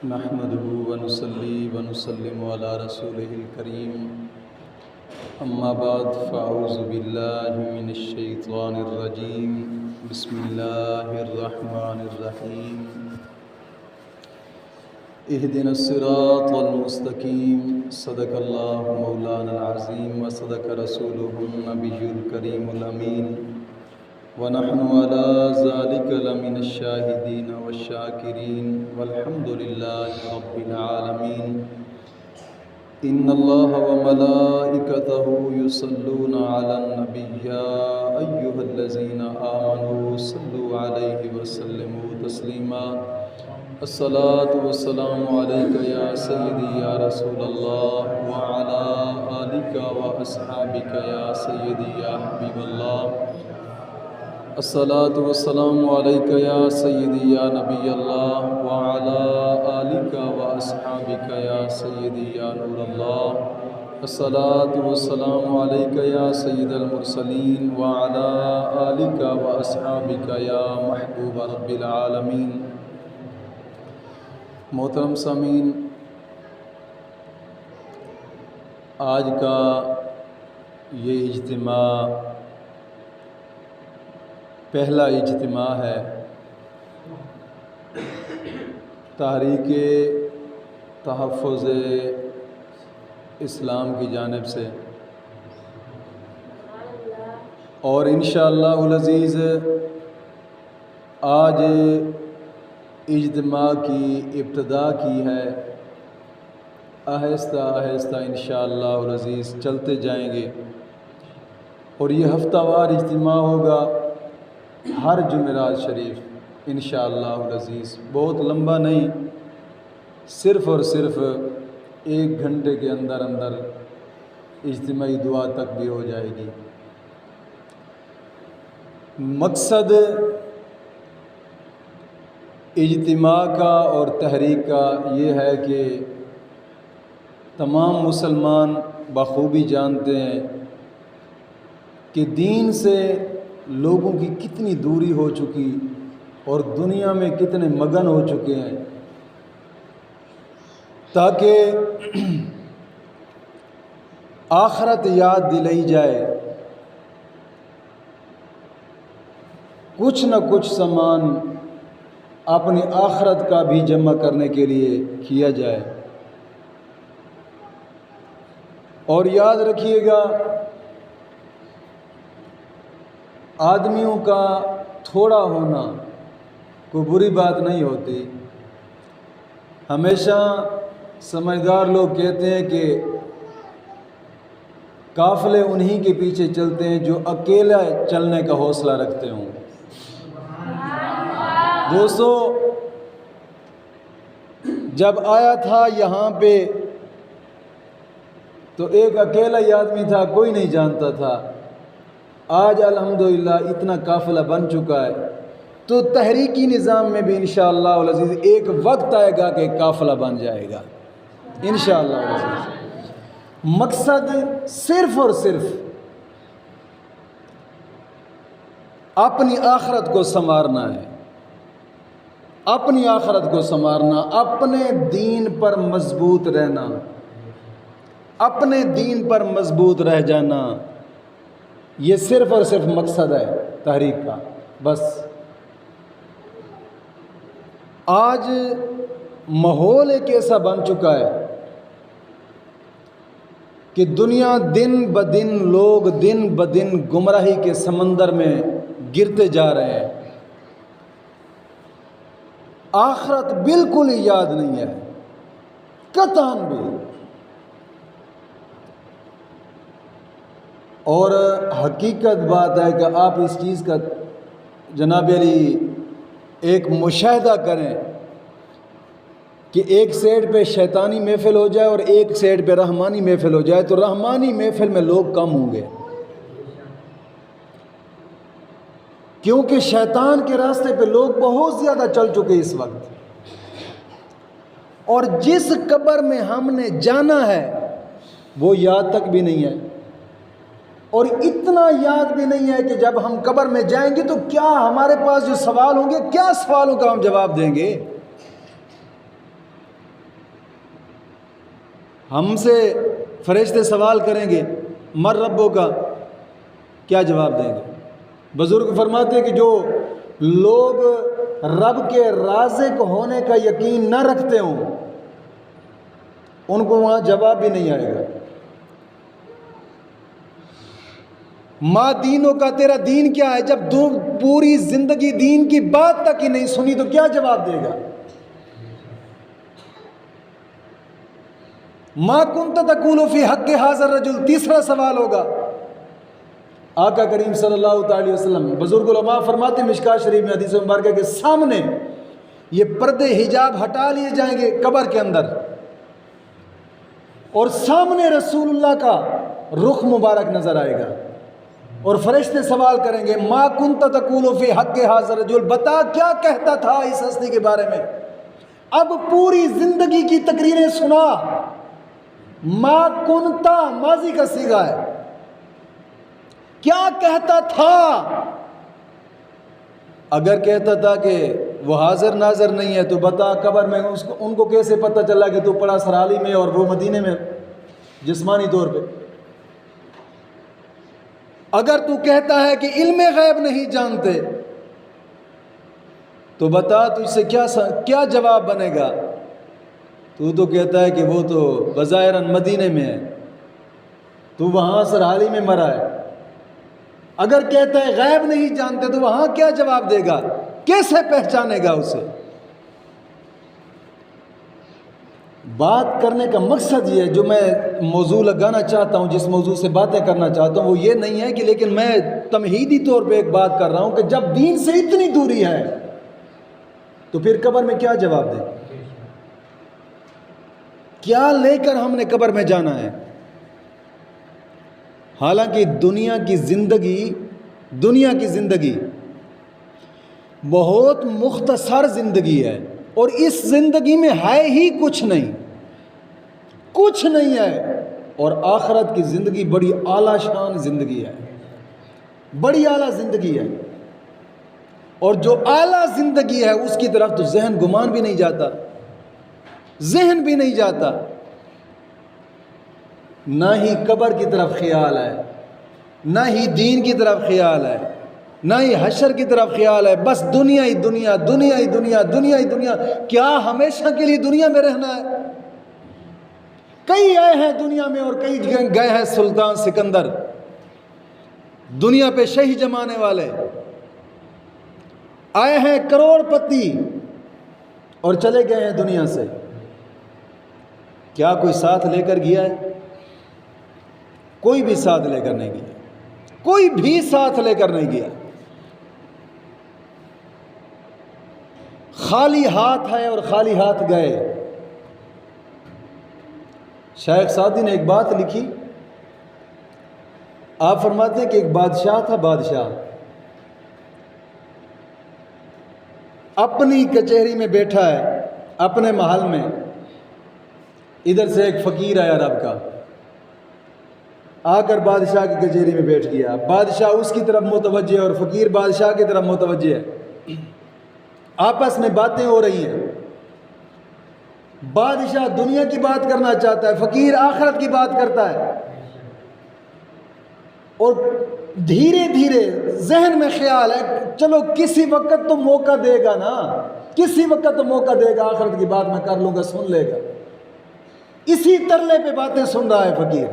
نحمده ونصلي ونسلم على رسوله الكريم أما بعد فأعوذ بالله من الشيطان الرجيم بسم الله الرحمن الرحيم اهدنا الصراط المستقيم صدق الله مولانا العظيم وصدق رسوله النبي الكريم الأمين ونحن على ذلك لمن الشاهدين والشاكرين والحمد لله رب العالمين إن الله وملائكته يصلون على النبي يا أيها الذين آمنوا صلوا عليه وسلموا تسليما الصلاة والسلام عليك يا سيدي يا رسول الله وعلى آلك وأصحابك يا سيدي يا حبيب الله الصلاة والسلام عليك يا سيدي يا نبي الله وعلى آلك وأصحابك يا سيدي يا نور الله الصلاة والسلام عليك يا سيد المرسلين وعلى آلك وأصحابك يا محبوب رب العالمين. محترم سامعین، آج کا یہ اجتماع پہلا اجتماع ہے تحریک تحفظ اسلام کی جانب سے، اور انشاءاللہ العزیز آج اجتماع کی ابتدا کی ہے. آہستہ آہستہ انشاءاللہ العزیز چلتے جائیں گے، اور یہ ہفتہ وار اجتماع ہوگا ہر جمعرات شریف انشاءاللہ العزیز. بہت لمبا نہیں، صرف اور صرف 1 گھنٹے کے اندر اندر اجتماعی دعا تک بھی ہو جائے گی. مقصد اجتماع کا اور تحریک کا یہ ہے کہ تمام مسلمان بخوبی جانتے ہیں کہ دین سے لوگوں کی کتنی دوری ہو چکی اور دنیا میں کتنے مگن ہو چکے ہیں. تاکہ آخرت یاد دلائی جائے، کچھ نہ کچھ سامان اپنی آخرت کا بھی جمع کرنے کے لیے کیا جائے. اور یاد رکھیے گا، آدمیوں کا تھوڑا ہونا کوئی بری بات نہیں ہوتی. ہمیشہ سمجھدار لوگ کہتے ہیں کہ قافلے انہی کے پیچھے چلتے ہیں جو اکیلا چلنے کا حوصلہ رکھتے ہوں. دوستو، جب آیا تھا یہاں پہ تو ایک اکیلا ہی آدمی تھا، کوئی نہیں جانتا تھا. آج الحمدللہ اتنا قافلہ بن چکا ہے، تو تحریکی نظام میں بھی انشاءاللہ العزیز ایک وقت آئے گا کہ قافلہ بن جائے گا انشاءاللہ العزیز. مقصد صرف اور صرف اپنی آخرت کو سنوارنا ہے، اپنی آخرت کو سنوارنا، اپنے دین پر مضبوط رہنا، اپنے دین پر مضبوط رہ جانا. یہ صرف اور صرف مقصد ہے تحریک کا. بس آج ماحول ایک ایسا بن چکا ہے کہ دنیا دن بدن، لوگ دن بدن گمراہی کے سمندر میں گرتے جا رہے ہیں. آخرت بالکل ہی یاد نہیں ہے، قطعاً بھی. اور حقیقت بات ہے کہ آپ اس چیز کا جناب علی ایک مشاہدہ کریں کہ ایک سائڈ پہ شیطانی محفل ہو جائے اور ایک سائڈ پہ رحمانی محفل ہو جائے، تو رحمانی محفل میں لوگ کم ہوں گے، کیونکہ شیطان کے راستے پہ لوگ بہت زیادہ چل چکے اس وقت. اور جس قبر میں ہم نے جانا ہے وہ یاد تک بھی نہیں ہے، اور اتنا یاد بھی نہیں ہے کہ جب ہم قبر میں جائیں گے تو کیا ہمارے پاس جو سوال ہوں گے، کیا سوالوں کا ہم جواب دیں گے. ہم سے فرشتے سوال کریں گے مر ربوں کا، کیا جواب دیں گے؟ بزرگ فرماتے ہیں کہ جو لوگ رب کے رازق ہونے کا یقین نہ رکھتے ہوں ان کو وہاں جواب بھی نہیں آئے گا۔ ماں دینوں کا، تیرا دین کیا ہے؟ جب پوری زندگی دین کی بات تک ہی نہیں سنی تو کیا جواب دے گا؟ ما کنت تقول فی حق حاضر رجل، تیسرا سوال ہوگا۔ آقا کریم صلی اللہ تعالی وسلم، بزرگ علماء فرماتے ہیں مشکات شریف میں حدیث مبارکہ کے سامنے یہ پردے حجاب ہٹا لیے جائیں گے قبر کے اندر، اور سامنے رسول اللہ کا رخ مبارک نظر آئے گا، اور فرشتے سوال کریں گے ما کنت تقول فی حق حاضر رجل، بتا کیا کہتا تھا اس ہستی کے بارے میں؟ اب پوری زندگی کی تقریریں سنا، ما کنتا ماضی کا صیغہ ہے، کیا کہتا تھا؟ اگر کہتا تھا کہ وہ حاضر ناظر نہیں ہے تو بتا قبر میں ان کو کیسے پتہ چلا کہ تو پڑا سرالی میں اور وہ مدینے میں جسمانی طور پہ؟ اگر تو کہتا ہے کہ علم غیب نہیں جانتے تو بتا تجھ سے کیا جواب بنے گا؟ تو کہتا ہے کہ وہ تو بظاہراً مدینے میں ہے، تو وہاں سرحالی میں مرا ہے۔ اگر کہتا ہے غیب نہیں جانتے تو وہاں کیا جواب دے گا؟ کیسے پہچانے گا اسے؟ بات کرنے کا مقصد یہ ہے، جو میں موضوع لگانا چاہتا ہوں، جس موضوع سے باتیں کرنا چاہتا ہوں وہ یہ نہیں ہے کہ، لیکن میں تمہیدی طور پہ ایک بات کر رہا ہوں کہ جب دین سے اتنی دوری ہے تو پھر قبر میں کیا جواب دیں؟ کیا لے کر ہم نے قبر میں جانا ہے؟ حالانکہ دنیا کی زندگی بہت مختصر زندگی ہے، اور اس زندگی میں ہے ہی کچھ نہیں ہے، اور آخرت کی زندگی بڑی اعلیٰ شان زندگی ہے، بڑی اعلیٰ زندگی ہے، اور جو اعلیٰ زندگی ہے اس کی طرف تو ذہن گمان بھی نہیں جاتا، نہ ہی قبر کی طرف خیال ہے، نہ ہی دین کی طرف خیال ہے، نہ ہی حشر کی طرف خیال ہے، بس دنیا ہی دنیا، دنیا ہی دنیا، دنیا ہی دنیا۔ کیا ہمیشہ کے لیے دنیا میں رہنا ہے؟ کئی آئے ہیں دنیا میں اور کئی گئے ہیں سلطان سکندر، دنیا پہ شہی جمانے والے آئے ہیں، کروڑ پتی، اور چلے گئے ہیں دنیا سے۔ کیا کوئی ساتھ لے کر گیا ہے؟ کوئی بھی ساتھ لے کر نہیں گیا، کوئی بھی ساتھ لے کر نہیں گیا، خالی ہاتھ ہے اور خالی ہاتھ گئے۔ شیخ سعدی نے ایک بات لکھی، آپ فرماتے ہیں کہ ایک بادشاہ تھا، بادشاہ اپنی کچہری میں بیٹھا ہے، اپنے محل میں، ادھر سے ایک فقیر آیا رب کا، آ کر بادشاہ کی کچہری میں بیٹھ گیا۔ بادشاہ اس کی طرف متوجہ اور فقیر بادشاہ کی طرف متوجہ ہے، آپس میں باتیں ہو رہی ہیں۔ بادشاہ دنیا کی بات کرنا چاہتا ہے، فقیر آخرت کی بات کرتا ہے، اور دھیرے دھیرے ذہن میں خیال ہے چلو کسی وقت تو موقع دے گا نا، کسی وقت تو موقع دے گا، آخرت کی بات میں کر لوں گا، سن لے گا۔ اسی ترلے پہ باتیں سن رہا ہے فقیر۔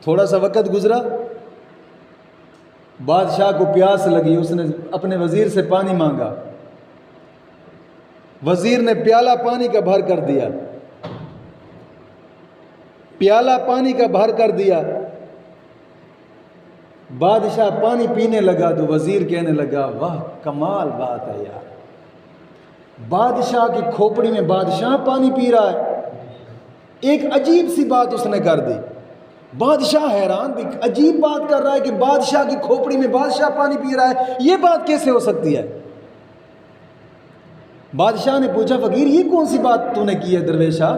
تھوڑا سا وقت گزرا، بادشاہ کو پیاس لگی، اس نے اپنے وزیر سے پانی مانگا، وزیر نے پیالہ پانی کا بھر کر دیا، پیالہ پانی کا بھر کر دیا۔ بادشاہ پانی پینے لگا تو وزیر کہنے لگا واہ کمال بات ہے یار، بادشاہ کی کھوپڑی میں بادشاہ پانی پی رہا ہے۔ ایک عجیب سی بات اس نے کر دی، بادشاہ حیران بھی، عجیب بات کر رہا ہے کہ بادشاہ کی کھوپڑی میں بادشاہ پانی پی رہا ہے، یہ بات کیسے ہو سکتی ہے؟ بادشاہ نے پوچھا فقیر یہ کون سی بات تو نے کی ہے درویشا،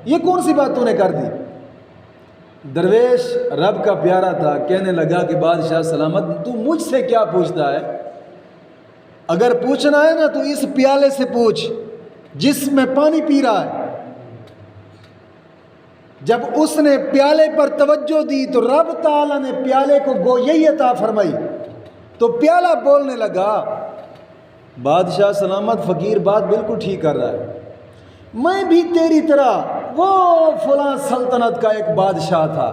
یہ کون سی بات تو نے کر دی؟ درویش رب کا پیارا تھا، کہنے لگا کہ بادشاہ سلامت، تو مجھ سے کیا پوچھتا ہے؟ اگر پوچھنا ہے نا تو اس پیالے سے پوچھ جس میں پانی پی رہا ہے، جب اس نے پیالے پر توجہ دی تو رب تعالیٰ نے پیالے کو گوئی عطا فرمائی، تو پیالہ بولنے لگا۔ بادشاہ سلامت فقیر بات بالکل ٹھیک کر رہا ہے، میں بھی تیری طرح وہ فلاں سلطنت کا ایک بادشاہ تھا،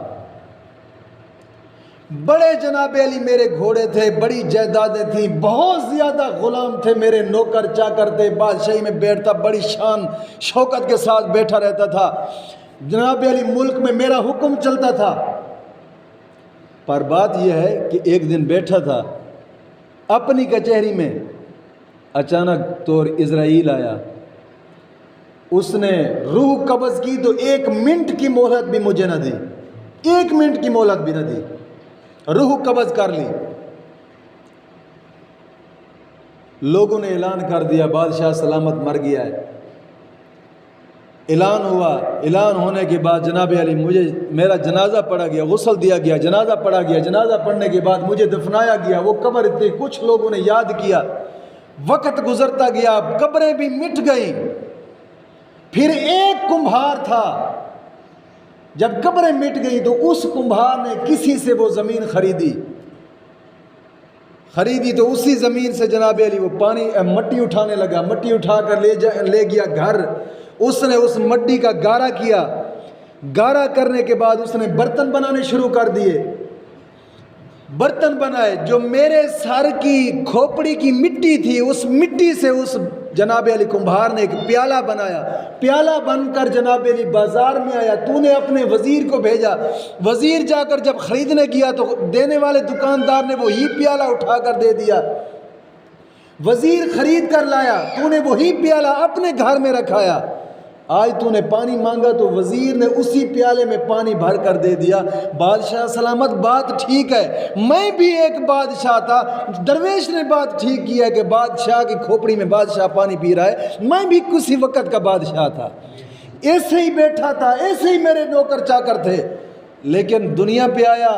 بڑے جناب علی میرے گھوڑے تھے، بڑی جائیدادیں تھیں، بہت زیادہ غلام تھے، میرے نوکر چاکر تھے، بادشاہی میں بیٹھتا، بڑی شان شوکت کے ساتھ بیٹھا رہتا تھا، جناب علی ملک میں میرا حکم چلتا تھا۔ پر بات یہ ہے کہ ایک دن بیٹھا تھا اپنی کچہری میں، اچانک طور عزرائیل آیا، اس نے روح قبض کی تو 1 منٹ کی مہلت بھی مجھے نہ دی، 1 منٹ کی مہلت بھی نہ دی، روح قبض کر لی۔ لوگوں نے اعلان کر دیا بادشاہ سلامت مر گیا ہے۔ اعلان ہوا، اعلان ہونے کے بعد جناب علی میرا جنازہ پڑھا گیا، غسل دیا گیا، جنازہ پڑھا گیا، جنازہ پڑھنے کے بعد مجھے دفنایا گیا۔ وہ قبر تھی، کچھ لوگوں نے یاد کیا، وقت گزرتا گیا، قبریں بھی مٹ گئیں۔ پھر ایک کمبھار تھا، جب قبریں مٹ گئیں تو اس کمبھار نے کسی سے وہ زمین خریدی تو اسی زمین سے جناب علی وہ مٹی اٹھانے لگا، مٹی اٹھا کر لے گیا گھر۔ اس نے اس مٹی کا گارا کیا، گارا کرنے کے بعد اس نے برتن بنانے شروع کر دیے، برتن بنائے۔ جو میرے سر کی کھوپڑی کی مٹی تھی، اس مٹی سے اس جناب علی کمبھار نے ایک پیالہ بنایا، پیالہ بن کر جناب علی بازار میں آیا۔ تو نے اپنے وزیر کو بھیجا، وزیر جا کر جب خریدنے گیا تو دینے والے دکاندار نے وہی پیالہ اٹھا کر دے دیا۔ وزیر خرید کر لایا، تو نے وہی پیالہ اپنے گھر میں رکھایا۔ آج تو نے پانی مانگا تو وزیر نے اسی پیالے میں پانی بھر کر دے دیا۔ بادشاہ سلامت بات ٹھیک ہے، میں بھی ایک بادشاہ تھا، درویش نے بات ٹھیک کی ہے کہ بادشاہ کی کھوپڑی میں بادشاہ پانی پی رہا ہے، میں بھی کسی وقت کا بادشاہ تھا، ایسے ہی بیٹھا تھا، ایسے ہی میرے نوکر چاکر تھے، لیکن دنیا پہ آیا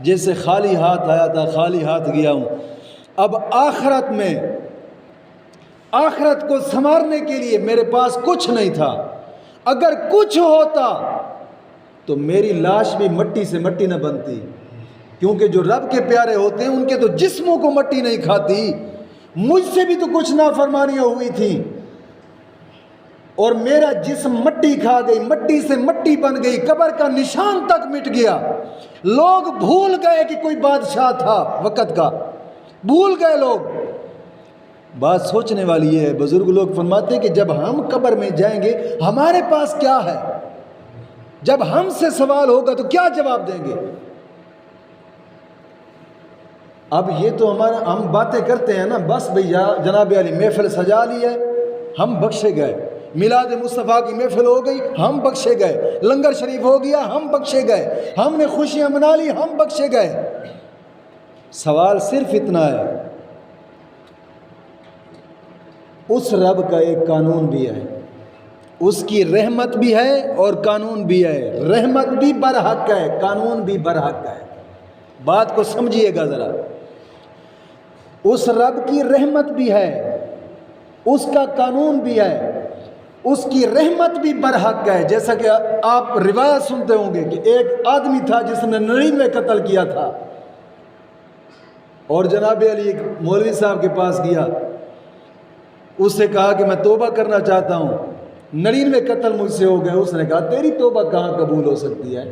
جیسے خالی ہاتھ آیا تھا، خالی ہاتھ گیا ہوں۔ اب آخرت کو سنوارنے کے لیے میرے پاس کچھ نہیں تھا، اگر کچھ ہوتا تو میری لاش بھی مٹی سے مٹی نہ بنتی، کیونکہ جو رب کے پیارے ہوتے ہیں ان کے تو جسموں کو مٹی نہیں کھاتی، مجھ سے بھی تو کچھ نافرمانیاں ہوئی تھیں، اور میرا جسم مٹی کھا گئی، مٹی سے مٹی بن گئی، قبر کا نشان تک مٹ گیا۔ لوگ بھول گئے کہ کوئی بادشاہ تھا وقت کا، بھول گئے لوگ۔ بات سوچنے والی یہ ہے، بزرگ لوگ فرماتے ہیں کہ جب ہم قبر میں جائیں گے ہمارے پاس کیا ہے، جب ہم سے سوال ہوگا تو کیا جواب دیں گے؟ اب یہ تو ہم باتیں کرتے ہیں نا، بس بھیا جناب علی محفل سجا لی ہے، ہم بخشے گئے، میلاد مصطفیٰ کی محفل ہو گئی، ہم بخشے گئے، لنگر شریف ہو گیا، ہم بخشے گئے، ہم نے خوشیاں منا لی، ہم بخشے گئے۔ سوال صرف اتنا ہے، اس رب کا ایک قانون بھی ہے، اس کی رحمت بھی ہے اور قانون بھی ہے، رحمت بھی برحق ہے، قانون بھی برحق ہے۔ بات کو سمجھیے گا ذرا، اس رب کی رحمت بھی ہے، اس کا قانون بھی ہے، اس کی رحمت بھی برحق ہے۔ جیسا کہ آپ روایت سنتے ہوں گے کہ ایک آدمی تھا جس نے 99 قتل کیا تھا، اور جناب علی ایک مولوی صاحب کے پاس گیا، اس سے کہا کہ میں توبہ کرنا چاہتا ہوں، 99 قتل مجھ سے ہو گئے۔ اس نے کہا تیری توبہ کہاں قبول ہو سکتی ہے،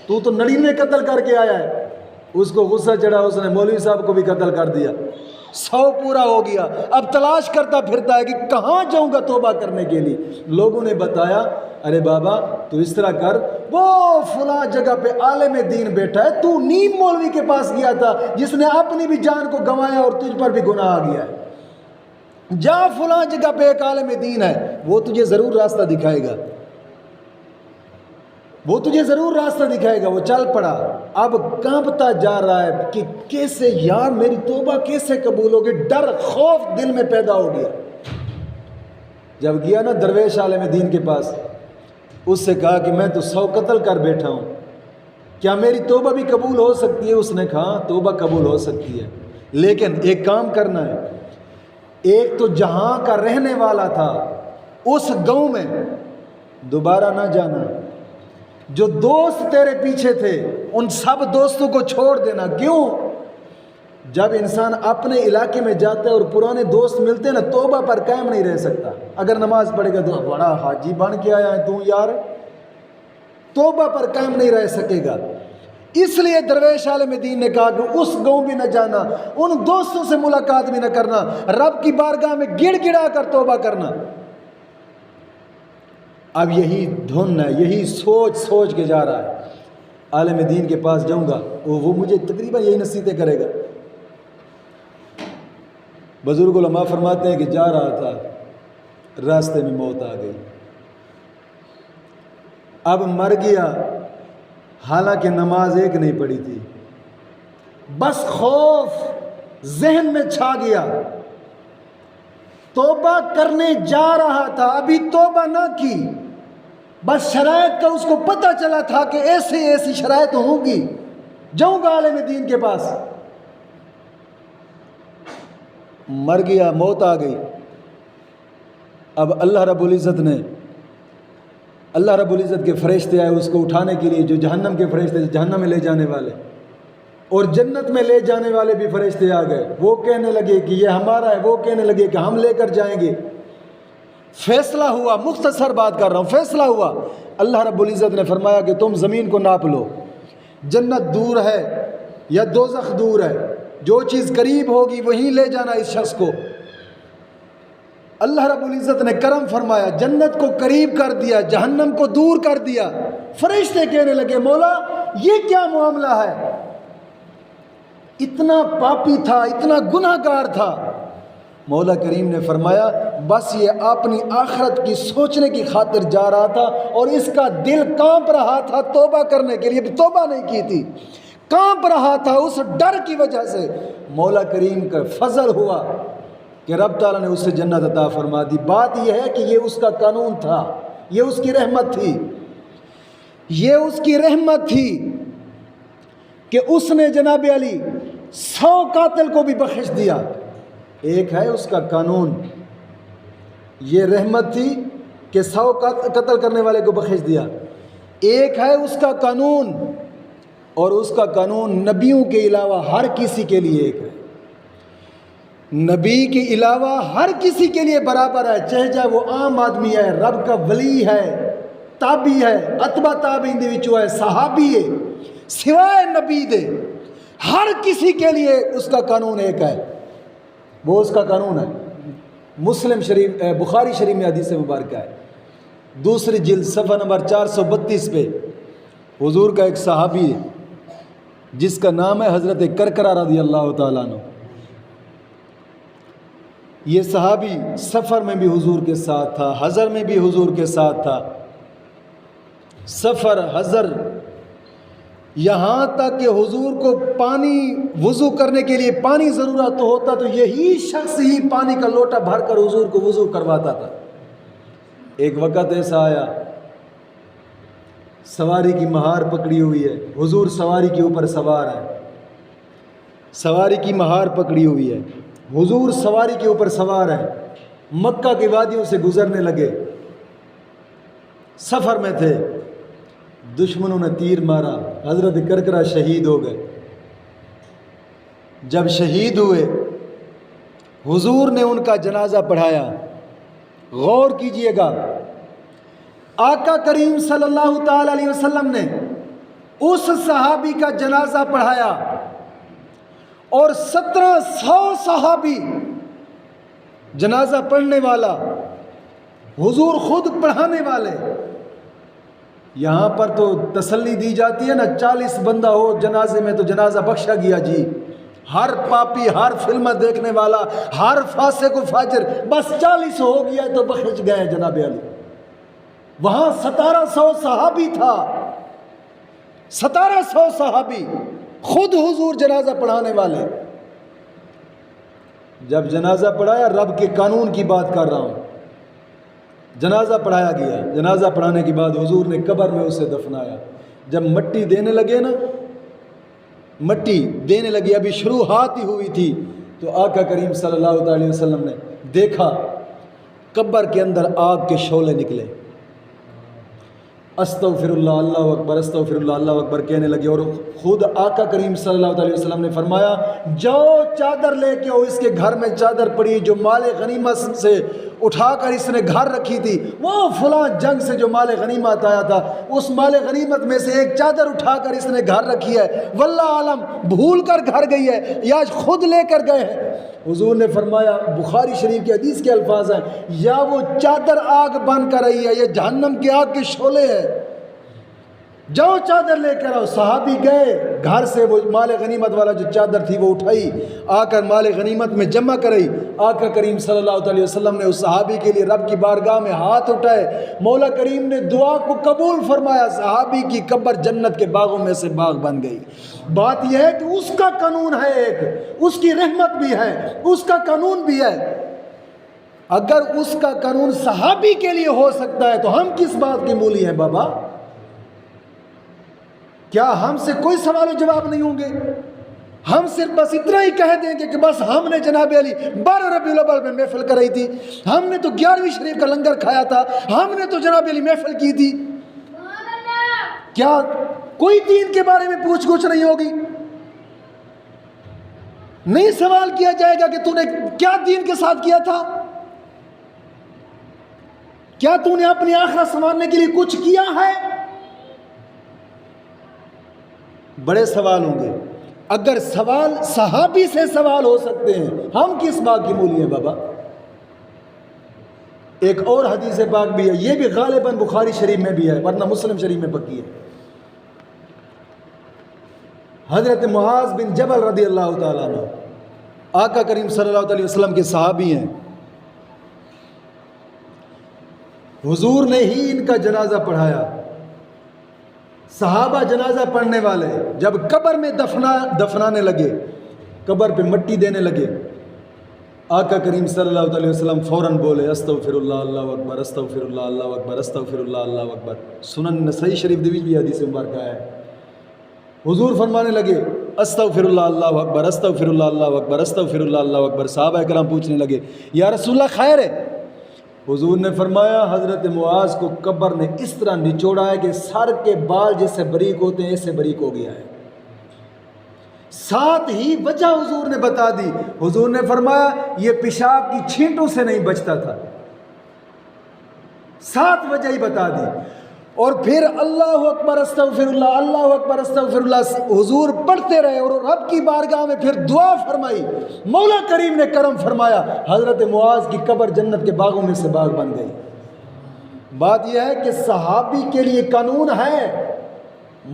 تو 99 قتل کر کے آیا ہے۔ اس کو غصہ چڑھا، اس نے مولوی صاحب کو بھی قتل کر دیا، 100 پورا ہو گیا۔ اب تلاش کرتا پھرتا ہے کہ کہاں جاؤں گا توبہ کرنے کے لیے۔ لوگوں نے بتایا ارے بابا تو اس طرح کر، وہ فلاں جگہ پہ عالم دین بیٹھا ہے، تو نیم مولوی کے پاس گیا تھا جس نے اپنی بھی جان کو گنوایا اور تجھ پر بھی گناہ آ گیا ہے، جا فلاں جگہ پہ ایک عالم دین ہے، وہ تجھے ضرور راستہ دکھائے گا، وہ تجھے ضرور راستہ دکھائے گا۔ وہ چل پڑا، اب کانپتا جا رہا ہے کہ کیسے یار میری توبہ کیسے قبول ہوگی، ڈر خوف دل میں پیدا ہو گیا۔ جب گیا نا درویش عالم دین کے پاس، اس سے کہا کہ میں تو 100 قتل کر بیٹھا ہوں، کیا میری توبہ بھی قبول ہو سکتی ہے؟ اس نے کہا توبہ قبول ہو سکتی ہے، لیکن ایک کام کرنا ہے، ایک تو جہاں کا رہنے والا تھا اس گاؤں میں دوبارہ نہ جانا، جو دوست تیرے پیچھے تھے ان سب دوستوں کو چھوڑ دینا. کیوں؟ جب انسان اپنے علاقے میں جاتا ہے اور پرانے دوست ملتے ہیں نا، توبہ پر قائم نہیں رہ سکتا. اگر نماز پڑھے گا تو بڑا حاجی بن کے آیا ہے تو یار، توبہ پر قائم نہیں رہ سکے گا. اس لیے درویش عالم دین نے کہا کہ اس گاؤں بھی نہ جانا، ان دوستوں سے ملاقات بھی نہ کرنا، رب کی بارگاہ میں گڑ گڑا کر توبہ کرنا. اب یہی دھن ہے، یہی سوچ کے جا رہا ہے. عالم دین کے پاس جاؤں گا، وہ مجھے تقریباً یہی نصیحتیں کرے گا. بزرگ علماء فرماتے ہیں کہ جا رہا تھا، راستے میں موت آ گئی. اب مر گیا، حالانکہ نماز ایک نہیں پڑھی تھی، بس خوف ذہن میں چھا گیا. توبہ کرنے جا رہا تھا، ابھی توبہ نہ کی، بس شرائط کا اس کو پتہ چلا تھا کہ ایسی شرائط ہوں گی، جاؤں گا عالم دین کے پاس. مر گیا، موت آ گئی. اب اللہ رب العزت کے فرشتے آئے اس کو اٹھانے کے لیے، جو جہنم کے فرشتے جہنم میں لے جانے والے، اور جنت میں لے جانے والے بھی فرشتے آ گئے. وہ کہنے لگے کہ یہ ہمارا ہے، وہ کہنے لگے کہ ہم لے کر جائیں گے. فیصلہ ہوا، مختصر بات کر رہا ہوں، فیصلہ ہوا. اللہ رب العزت نے فرمایا کہ تم زمین کو ناپ لو، جنت دور ہے یا دوزخ دور ہے، جو چیز قریب ہوگی وہیں لے جانا اس شخص کو. اللہ رب العزت نے کرم فرمایا، جنت کو قریب کر دیا، جہنم کو دور کر دیا. فرشتے کہنے لگے مولا یہ کیا معاملہ ہے؟ اتنا پاپی تھا، اتنا گناہ گار تھا. مولا کریم نے فرمایا بس یہ اپنی آخرت کی سوچنے کی خاطر جا رہا تھا، اور اس کا دل کانپ رہا تھا توبہ کرنے کے لیے، توبہ نہیں کی تھی، کانپ رہا تھا اس ڈر کی وجہ سے. مولا کریم کا فضل ہوا کہ رب تعالیٰ نے اسے جنت عطا فرما دی. بات یہ ہے کہ یہ اس کا قانون تھا، یہ اس کی رحمت تھی، یہ اس کی رحمت تھی کہ اس نے جناب علی 100 قاتل کو بھی بخش دیا. ایک ہے اس کا قانون، یہ رحمت تھی کہ 100 قتل کرنے والے کو بخش دیا. ایک ہے اس کا قانون، اور اس کا قانون نبیوں کے علاوہ ہر کسی کے لیے ایک ہے. نبی کے علاوہ ہر کسی کے لیے برابر ہے، چاہے وہ عام آدمی ہے، رب کا ولی ہے، تابعی ہے، اتباع تابعین دے وچوں ہے، صحابی ہے، سوائے نبی دے ہر کسی کے لیے اس کا قانون ایک ہے. وہ اس کا قانون ہے. مسلم شریف بخاری شریف میں حدیث مبارکہ ہے، دوسری جلد صفحہ نمبر 432 پہ حضور کا ایک صحابی ہے جس کا نام ہے حضرت کرکرہ رضی اللہ تعالیٰ عنہ. یہ صحابی سفر میں بھی حضور کے ساتھ تھا، حضر میں بھی حضور کے ساتھ تھا. سفر، حضر، یہاں تک کہ حضور کو پانی وضو کرنے کے لیے پانی ضرورت ہوتا تو یہی شخص ہی پانی کا لوٹا بھر کر حضور کو وضو کرواتا تھا. ایک وقت ایسا آیا، سواری کی مہار پکڑی ہوئی ہے، حضور سواری کے اوپر سوار ہے، سواری کی مہار پکڑی ہوئی ہے، حضور سواری کے اوپر سوار ہے، مکہ کی وادیوں سے گزرنے لگے، سفر میں تھے، دشمنوں نے تیر مارا، حضرت کرکرہ شہید ہو گئے. جب شہید ہوئے حضور نے ان کا جنازہ پڑھایا. غور کیجئے گا، آقا کریم صلی اللہ تعالی علیہ وسلم نے اس صحابی کا جنازہ پڑھایا، اور 1700 صحابی جنازہ پڑھنے والا، حضور خود پڑھانے والے. یہاں پر تو تسلی دی جاتی ہے نا، 40 بندہ ہو جنازے میں تو جنازہ بخشا گیا جی. ہر پاپی، ہر فلم دیکھنے والا، ہر فاسق و فاجر، بس 40 ہو گیا تو بخش گئے جناب علی. وہاں 1700 صحابی تھا، 1700 صحابی، خود حضور جنازہ پڑھانے والے. جب جنازہ پڑھایا، رب کے قانون کی بات کر رہا ہوں، جنازہ پڑھایا گیا. جنازہ پڑھانے کے بعد حضور نے قبر میں اسے دفنایا. جب مٹی دینے لگے نا، مٹی دینے لگی، ابھی شروعات ہی ہوئی تھی، تو آقا کریم صلی اللہ علیہ وسلم نے دیکھا قبر کے اندر آگ کے شعلے نکلے. استغفر اللہ اللہ اکبر استغفر اللہ اللہ اکبر کہنے لگے، اور خود آقا کریم صلی اللہ علیہ وسلم نے فرمایا جاؤ چادر لے کے آؤ، اس کے گھر میں چادر پڑی جو مال غنیمت سے اٹھا کر اس نے گھر رکھی تھی، وہ فلاں جنگ سے جو مال غنیمت آیا تھا اس مال غنیمت میں سے ایک چادر اٹھا کر اس نے گھر رکھی ہے، واللہ عالم بھول کر گھر گئی ہے یا خود لے کر گئے ہیں۔ حضور نے فرمایا، بخاری شریف کی حدیث کے الفاظ ہیں، یا وہ چادر آگ بن کر رہی ہے، یہ جہنم کی آگ کے شعلے ہے، جاؤ چادر لے کر آؤ۔ صحابی گئے گھر سے، وہ مال غنیمت والا جو چادر تھی وہ اٹھائی، آ کر مال غنیمت میں جمع کرائی۔ آقا کریم صلی اللہ علیہ وسلم نے اس صحابی کے لیے رب کی بارگاہ میں ہاتھ اٹھائے، مولا کریم نے دعا کو قبول فرمایا، صحابی کی قبر جنت کے باغوں میں سے باغ بن گئی۔ بات یہ ہے کہ اس کا قانون ہے، ایک اس کی رحمت بھی ہے، اس کا قانون بھی ہے۔ اگر اس کا قانون صحابی کے لیے ہو سکتا ہے تو ہم کس بات کی مولی ہیں بابا؟ کیا ہم سے کوئی سوال و جواب نہیں ہوں گے؟ ہم صرف بس اتنا ہی کہہ دیں گے کہ بس ہم نے جناب علی 12 ربیع الاول میں محفل کرائی تھی، ہم نے تو 11ویں شریف کا لنگر کھایا تھا، ہم نے تو جناب علی محفل کی تھی۔ کیا کوئی دین کے بارے میں پوچھ گچھ نہیں ہوگی؟ نہیں سوال کیا جائے گا کہ تو نے کیا دین کے ساتھ کیا تھا؟ کیا تو نے اپنی آخرت سنوارنے کے لیے کچھ کیا ہے؟ بڑے سوال ہوں گے۔ اگر سوال صحابی سے سوال ہو سکتے ہیں، ہم کس بات کی مولی ہیں بابا؟ ایک اور حدیث پاک بھی ہے، یہ بھی غالباً بخاری شریف میں بھی ہے ورنہ مسلم شریف میں پکی ہے۔ حضرت معاذ بن جبل رضی اللہ تعالیٰ عنہ آقا کریم صلی اللہ علیہ وسلم کے صحابی ہیں، حضور نے ہی ان کا جنازہ پڑھایا۔ صحابہ جنازہ پڑھنے والے جب قبر میں دفنانے لگے، قبر پہ مٹی دینے لگے، آقا کریم صلی اللہ علیہ وسلم فوراً بولے استغفر اللہ اللہ اکبر استغفر اللہ اللہ اکبر استغفر اللہ اللہ اکبر۔ سنن نسائی شریف دی بھی حدیث مبارکہ ہے۔ حضور فرمانے لگے استغفر اللہ اللہ اکبر استغفر اللہ اللہ اکبر استغفر اللہ اللہ اکبر۔ صحابہ کرام پوچھنے لگے یا رسول اللہ خیر ہے؟ حضور نے فرمایا حضرت معاذ کو قبر نے اس طرح نچوڑا ہے کہ سر کے بال جیسے باریک ہوتے ہیں ایسے باریک ہو گیا ہے۔ ساتھ ہی وجہ حضور نے بتا دی، حضور نے فرمایا یہ پیشاب کی چھینٹوں سے نہیں بچتا تھا، ساتھ وجہ ہی بتا دی۔ اور پھر اللہ اکبر استغفر اللہ اللہ اکبر استغفر اللہ حضور پڑھتے رہے، اور رب کی بارگاہ میں پھر دعا فرمائی، مولا کریم نے کرم فرمایا، حضرت معاذ کی قبر جنت کے باغوں میں سے باغ بن گئی۔ بات یہ ہے کہ صحابی کے لیے قانون ہے،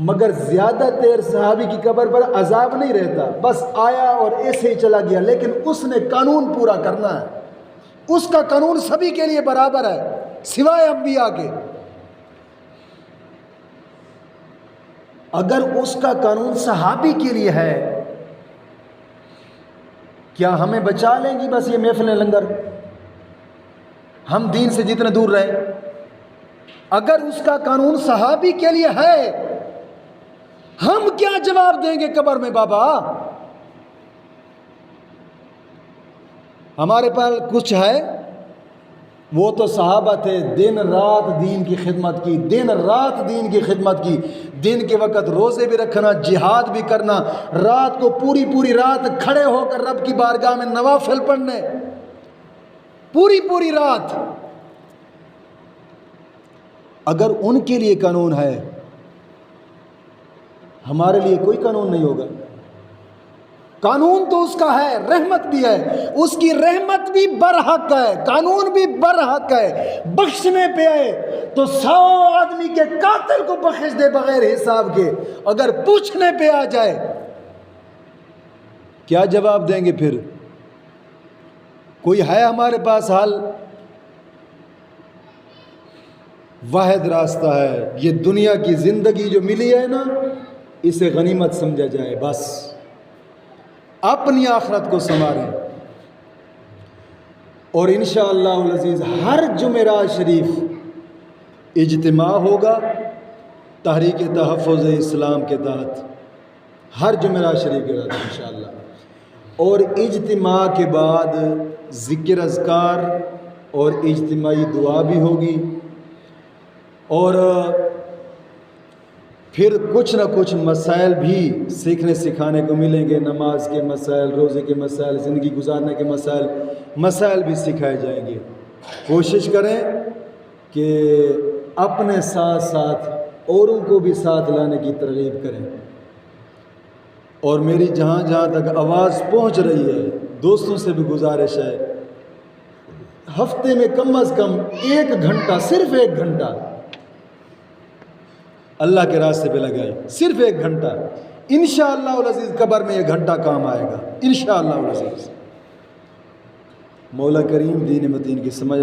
مگر زیادہ دیر صحابی کی قبر پر عذاب نہیں رہتا، بس آیا اور ایسے ہی چلا گیا، لیکن اس نے قانون پورا کرنا ہے۔ اس کا قانون سبھی کے لیے برابر ہے سوائے انبیاء کے۔ اگر اس کا قانون صحابی کے لیے ہے، کیا ہمیں بچا لیں گی بس یہ محفل لنگر؟ ہم دین سے جتنے دور رہے، اگر اس کا قانون صحابی کے لیے ہے، ہم کیا جواب دیں گے قبر میں بابا؟ ہمارے پاس کچھ ہے؟ وہ تو صحابہ تھے، دن رات دین کی خدمت کی، دن رات دین کی خدمت کی، دن کے وقت روزے بھی رکھنا، جہاد بھی کرنا، رات کو پوری رات کھڑے ہو کر رب کی بارگاہ میں نوافل پڑھنے، پوری رات۔ اگر ان کے لیے قانون ہے، ہمارے لیے کوئی قانون نہیں ہوگا۔ قانون تو اس کا ہے، رحمت بھی ہے، اس کی رحمت بھی برحق ہے، قانون بھی برحق ہے۔ بخشنے پہ آئے تو 100 آدمی کے قاتل کو بخش دے بغیر حساب کے، اگر پوچھنے پہ آ جائے کیا جواب دیں گے پھر؟ کوئی ہے ہمارے پاس حل؟ واحد راستہ ہے، یہ دنیا کی زندگی جو ملی ہے نا، اسے غنیمت سمجھا جائے، بس اپنی آخرت کو سنواریں۔ اور انشاءاللہ العزیز ہر جمعرات شریف اجتماع ہوگا تحریک تحفظ اسلام کے تحت، ہر جمعرات شریف کے تحت انشاءاللہ۔ اور اجتماع کے بعد ذکر اذکار اور اجتماعی دعا بھی ہوگی، اور پھر کچھ نہ کچھ مسائل بھی سیکھنے سکھانے کو ملیں گے، نماز کے مسائل، روزے کے مسائل، زندگی گزارنے کے مسائل بھی سکھائے جائیں گے۔ کوشش کریں کہ اپنے ساتھ ساتھ اوروں کو بھی ساتھ لانے کی ترغیب کریں، اور میری جہاں جہاں تک آواز پہنچ رہی ہے دوستوں سے بھی گزارش ہے، ہفتے میں کم از کم 1 گھنٹہ، صرف 1 گھنٹہ اللہ کے راستے پہ لگائیں، صرف 1 گھنٹہ۔ انشاءاللہ العزیز قبر میں 1 گھنٹہ کام آئے گا انشاءاللہ العزیز۔ مولا کریم دین متین کی سمجھ